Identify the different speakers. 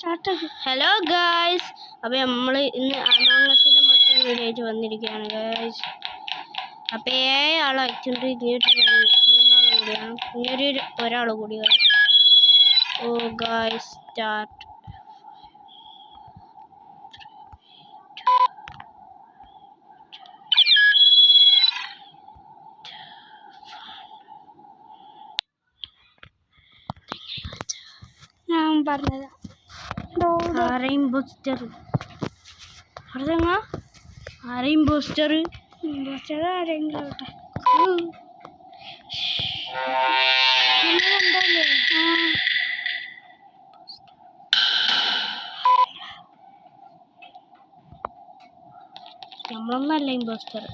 Speaker 1: Hello guys, അപ്പോൾ നമ്മൾ ഇന്ന് അമോങ്ങസിന്റെ മറ്റൊരു വീഡിയോ ആയിട്ട് വന്നിരിക്കുകയാണ് ഗായ്സ്. അപ്പോൾ ആളായിട്ടുണ്ട്, ഇങ്ങനൊരു മൂന്നാളും കൂടിയാണ്, ഇങ്ങനൊരു ഒരാൾ കൂടി. ഓ ഗായ്സ്, സ്റ്റാർട്ട്.
Speaker 2: ഞാൻ പറഞ്ഞത്
Speaker 1: ആരെയും ബൂസ്റ്റർ ആരെയും ബൂസ്റ്റർ
Speaker 2: ആരെങ്കിലും
Speaker 1: നമ്മളൊന്നല്ല ഇമ്പോസ്റ്റർ.